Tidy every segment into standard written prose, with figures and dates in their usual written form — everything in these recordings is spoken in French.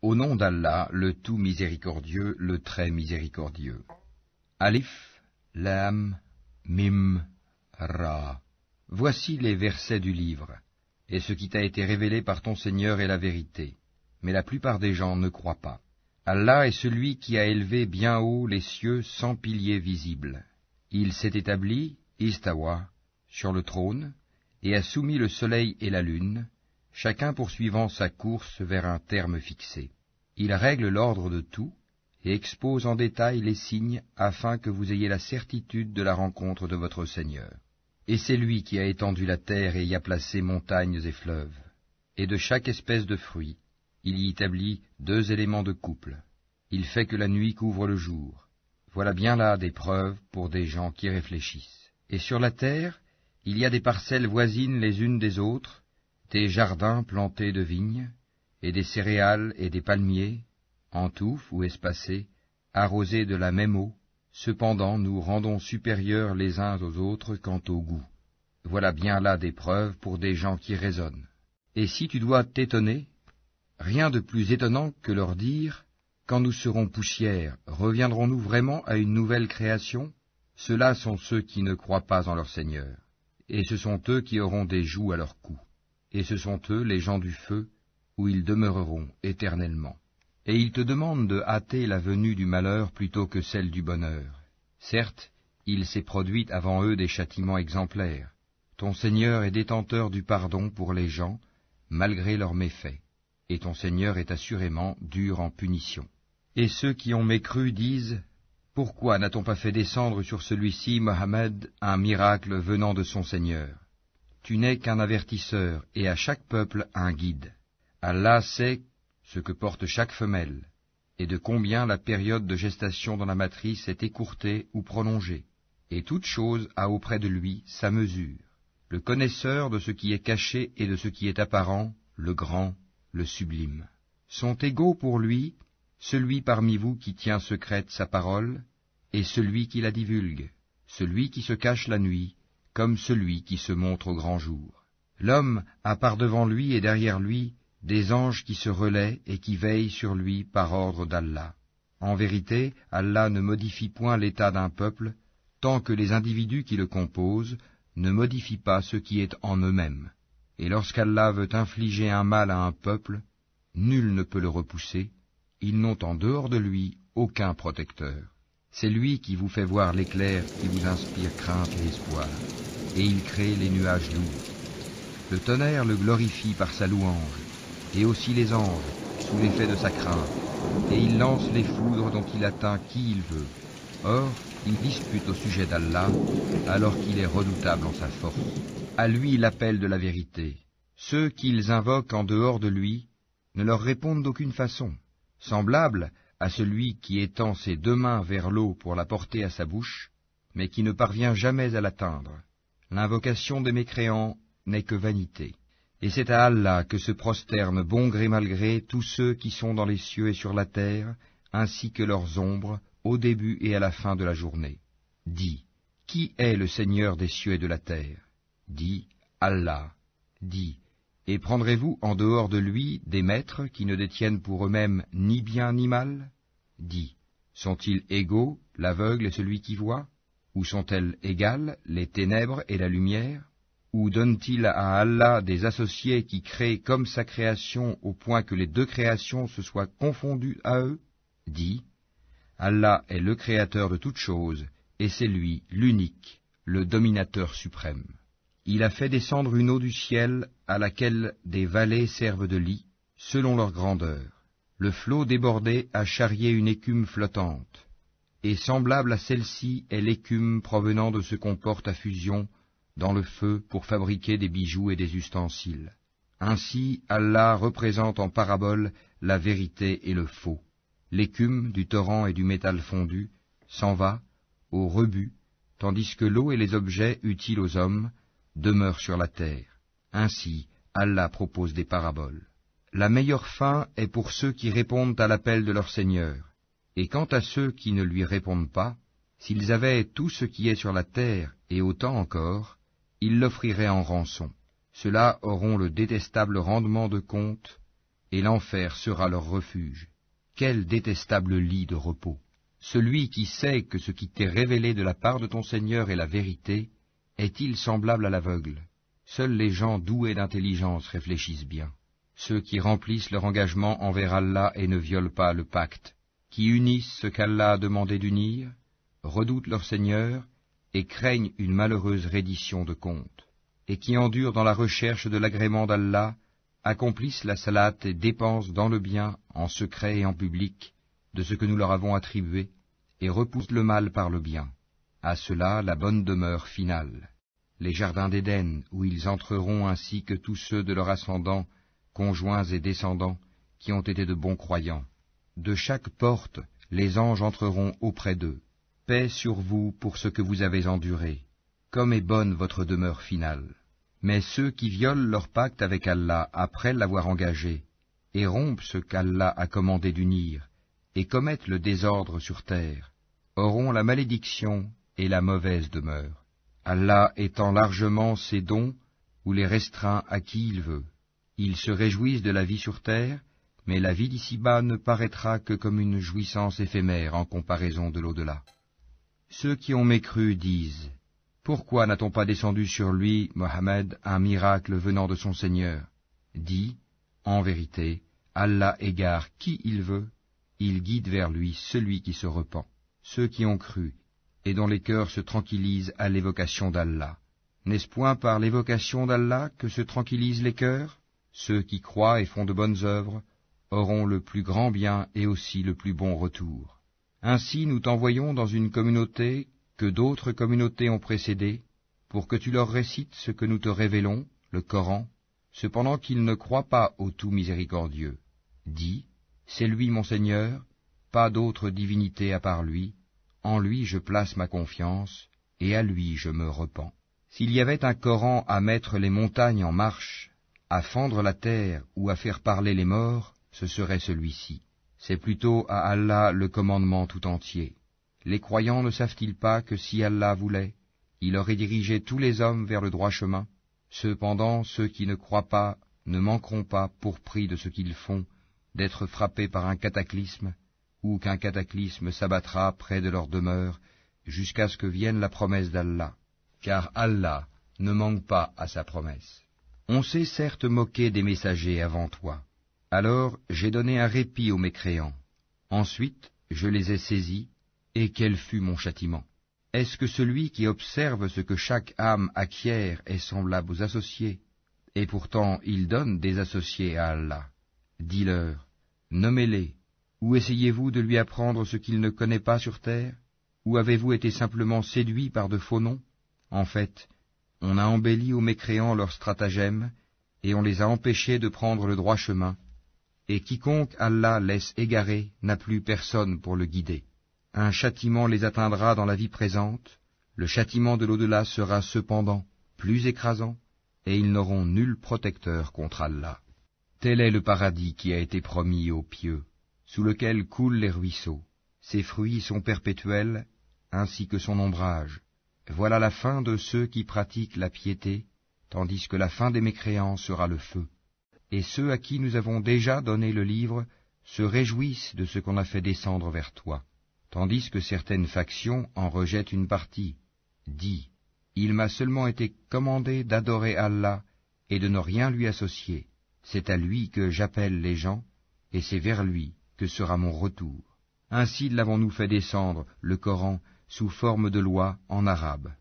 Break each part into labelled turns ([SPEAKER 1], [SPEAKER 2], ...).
[SPEAKER 1] Au nom d'Allah, le tout miséricordieux, le très miséricordieux. Alif, Lam, Mim, Ra. Voici les versets du livre, et ce qui t'a été révélé par ton Seigneur est la vérité, mais la plupart des gens ne croient pas. Allah est celui qui a élevé bien haut les cieux sans piliers visibles. Il s'est établi, Istawa, sur le trône, et a soumis le soleil et la lune, chacun poursuivant sa course vers un terme fixé. Il règle l'ordre de tout, et expose en détail les signes afin que vous ayez la certitude de la rencontre de votre Seigneur. Et c'est lui qui a étendu la terre et y a placé montagnes et fleuves, et de chaque espèce de fruit, il y établit 2 éléments de couple. Il fait que la nuit couvre le jour. Voilà bien là des preuves pour des gens qui réfléchissent. Et sur la terre, il y a des parcelles voisines les unes des autres, des jardins plantés de vignes, et des céréales et des palmiers, en touffes ou espacés, arrosés de la même eau. Cependant, nous rendons supérieurs les uns aux autres quant au goût. Voilà bien là des preuves pour des gens qui raisonnent. Et si tu dois t'étonner, rien de plus étonnant que leur dire, quand nous serons poussière, reviendrons-nous vraiment à une nouvelle création? Ceux-là sont ceux qui ne croient pas en leur Seigneur, et ce sont eux qui auront des jougs à leur cou, et ce sont eux les gens du feu, où ils demeureront éternellement. Et ils te demandent de hâter la venue du malheur plutôt que celle du bonheur. Certes, il s'est produit avant eux des châtiments exemplaires. Ton Seigneur est détenteur du pardon pour les gens, malgré leurs méfaits, et ton Seigneur est assurément dur en punition. Et ceux qui ont mécru disent, « Pourquoi n'a-t-on pas fait descendre sur celui-ci, Mohammed, un miracle venant de son Seigneur? Tu n'es qu'un avertisseur, et à chaque peuple un guide. Allah sait ce que porte chaque femelle, et de combien la période de gestation dans la matrice est écourtée ou prolongée, et toute chose a auprès de lui sa mesure. Le connaisseur de ce qui est caché et de ce qui est apparent, le grand, le sublime. Sont égaux pour lui celui parmi vous qui tient secrète sa parole, et celui qui la divulgue, celui qui se cache la nuit, comme celui qui se montre au grand jour. L'homme a par devant lui et derrière lui des anges qui se relaient et qui veillent sur lui par ordre d'Allah. En vérité, Allah ne modifie point l'état d'un peuple, tant que les individus qui le composent ne modifient pas ce qui est en eux-mêmes. Et lorsqu'Allah veut infliger un mal à un peuple, nul ne peut le repousser, ils n'ont en dehors de lui aucun protecteur. C'est lui qui vous fait voir l'éclair qui vous inspire crainte et espoir, et il crée les nuages lourds. Le tonnerre le glorifie par sa louange, et aussi les anges, sous l'effet de sa crainte, et il lance les foudres dont il atteint qui il veut. Or, il dispute au sujet d'Allah, alors qu'il est redoutable en sa force. À lui l'appel de la vérité. Ceux qu'ils invoquent en dehors de lui ne leur répondent d'aucune façon, semblable à celui qui étend ses 2 mains vers l'eau pour la porter à sa bouche, mais qui ne parvient jamais à l'atteindre. L'invocation des mécréants n'est que vanité. Et c'est à Allah que se prosternent bon gré mal gré tous ceux qui sont dans les cieux et sur la terre, ainsi que leurs ombres, au début et à la fin de la journée. Dis, qui est le Seigneur des cieux et de la terre? Dis, Allah. Dis, et prendrez-vous en dehors de lui des maîtres qui ne détiennent pour eux-mêmes ni bien ni mal? Dis, sont-ils égaux, l'aveugle et celui qui voit? Ou sont-elles égales, les ténèbres et la lumière? Ou donne-t-il à Allah des associés qui créent comme sa création au point que les 2 créations se soient confondues à eux? Dis, Allah est le créateur de toutes choses, et c'est lui, l'unique, le dominateur suprême. Il a fait descendre une eau du ciel à laquelle des vallées servent de lit, selon leur grandeur. Le flot débordé a charrié une écume flottante, et semblable à celle-ci est l'écume provenant de ce qu'on porte à fusion dans le feu pour fabriquer des bijoux et des ustensiles. Ainsi, Allah représente en parabole la vérité et le faux. L'écume du torrent et du métal fondu s'en va au rebut, tandis que l'eau et les objets utiles aux hommes demeurent sur la terre. Ainsi, Allah propose des paraboles. La meilleure fin est pour ceux qui répondent à l'appel de leur Seigneur. Et quant à ceux qui ne lui répondent pas, s'ils avaient tout ce qui est sur la terre et autant encore, ils l'offriraient en rançon. Ceux-là auront le détestable rendement de compte et l'enfer sera leur refuge. Quel détestable lit de repos! Celui qui sait que ce qui t'est révélé de la part de ton Seigneur est la vérité, est-il semblable à l'aveugle? Seuls les gens doués d'intelligence réfléchissent bien. Ceux qui remplissent leur engagement envers Allah et ne violent pas le pacte, qui unissent ce qu'Allah a demandé d'unir, redoutent leur Seigneur et craignent une malheureuse reddition de compte, et qui endurent dans la recherche de l'agrément d'Allah, accomplissent la salate et dépensent dans le bien, en secret et en public, de ce que nous leur avons attribué, et repoussent le mal par le bien. À cela la bonne demeure finale, les jardins d'Éden, où ils entreront ainsi que tous ceux de leur ascendant, conjoints et descendants, qui ont été de bons croyants. De chaque porte, les anges entreront auprès d'eux. Paix sur vous pour ce que vous avez enduré. Comme est bonne votre demeure finale. Mais ceux qui violent leur pacte avec Allah après l'avoir engagé, et rompent ce qu'Allah a commandé d'unir, et commettent le désordre sur terre, auront la malédiction et la mauvaise demeure. Allah étend largement ses dons ou les restreint à qui il veut. Ils se réjouissent de la vie sur terre, mais la vie d'ici-bas ne paraîtra que comme une jouissance éphémère en comparaison de l'au-delà. Ceux qui ont mécru disent, « Pourquoi n'a-t-on pas descendu sur lui, Mohammed, un miracle venant de son Seigneur ?» Dis, en vérité, Allah égare qui il veut, il guide vers lui celui qui se repent. Ceux qui ont cru, et dont les cœurs se tranquillisent à l'évocation d'Allah. N'est-ce point par l'évocation d'Allah que se tranquillisent les cœurs? Ceux qui croient et font de bonnes œuvres auront le plus grand bien et aussi le plus bon retour. Ainsi nous t'envoyons dans une communauté que d'autres communautés ont précédée, pour que tu leur récites ce que nous te révélons, le Coran, cependant qu'ils ne croient pas au tout miséricordieux. Dis, c'est lui mon Seigneur, pas d'autre divinité à part lui, en lui je place ma confiance, et à lui je me repens. S'il y avait un Coran à mettre les montagnes en marche, à fendre la terre ou à faire parler les morts, ce serait celui-ci. C'est plutôt à Allah le commandement tout entier. Les croyants ne savent-ils pas que si Allah voulait, il aurait dirigé tous les hommes vers le droit chemin? Cependant, ceux qui ne croient pas ne manqueront pas, pour prix de ce qu'ils font, d'être frappés par un cataclysme, ou qu'un cataclysme s'abattra près de leur demeure, jusqu'à ce que vienne la promesse d'Allah. Car Allah ne manque pas à sa promesse. On s'est certes moqué des messagers avant toi. Alors j'ai donné un répit aux mécréants. Ensuite, je les ai saisis, et quel fut mon châtiment? Est-ce que celui qui observe ce que chaque âme acquiert est semblable aux associés? Et pourtant il donne des associés à Allah. Dis-leur, nommez-les, ou essayez-vous de lui apprendre ce qu'il ne connaît pas sur terre? Ou avez-vous été simplement séduits par de faux noms? En fait, on a embelli aux mécréants leurs stratagèmes, et on les a empêchés de prendre le droit chemin, et quiconque Allah laisse égarer n'a plus personne pour le guider. Un châtiment les atteindra dans la vie présente, le châtiment de l'au-delà sera cependant plus écrasant, et ils n'auront nul protecteur contre Allah. Tel est le paradis qui a été promis aux pieux, sous lequel coulent les ruisseaux. Ses fruits sont perpétuels, ainsi que son ombrage. Voilà la fin de ceux qui pratiquent la piété, tandis que la fin des mécréants sera le feu. Et ceux à qui nous avons déjà donné le livre se réjouissent de ce qu'on a fait descendre vers toi, tandis que certaines factions en rejettent une partie. Dis, il m'a seulement été commandé d'adorer Allah et de ne rien lui associer. C'est à lui que j'appelle les gens, et c'est vers lui que sera mon retour. Ainsi l'avons-nous fait descendre, le Coran, sous forme de loi en arabe.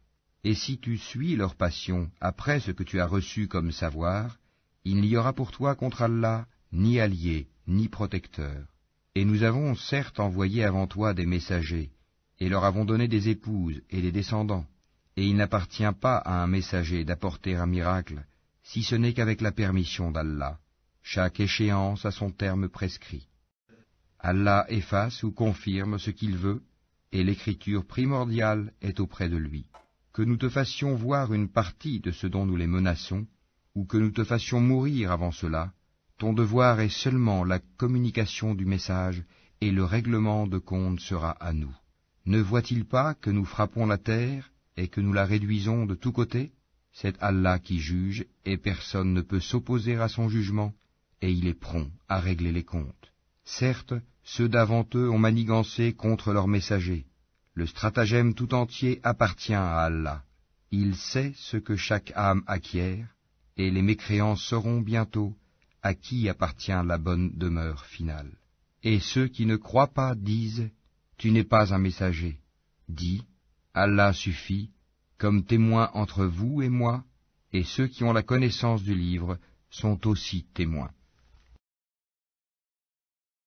[SPEAKER 1] Et si tu suis leur passion après ce que tu as reçu comme savoir, il n'y aura pour toi contre Allah ni allié, ni protecteur. Et nous avons certes envoyé avant toi des messagers, et leur avons donné des épouses et des descendants, et il n'appartient pas à un messager d'apporter un miracle, si ce n'est qu'avec la permission d'Allah. Chaque échéance a son terme prescrit. Allah efface ou confirme ce qu'il veut, et l'écriture primordiale est auprès de lui. Que nous te fassions voir une partie de ce dont nous les menaçons, ou que nous te fassions mourir avant cela, ton devoir est seulement la communication du message, et le règlement de compte sera à nous. Ne voit-il pas que nous frappons la terre, et que nous la réduisons de tous côtés? C'est Allah qui juge, et personne ne peut s'opposer à son jugement, et il est prompt à régler les comptes. Certes, ceux d'avant eux ont manigancé contre leurs messagers. Le stratagème tout entier appartient à Allah. Il sait ce que chaque âme acquiert, et les mécréants sauront bientôt à qui appartient la bonne demeure finale. Et ceux qui ne croient pas disent, tu n'es pas un messager. Dis, Allah suffit, comme témoin entre vous et moi, et ceux qui ont la connaissance du livre sont aussi témoins.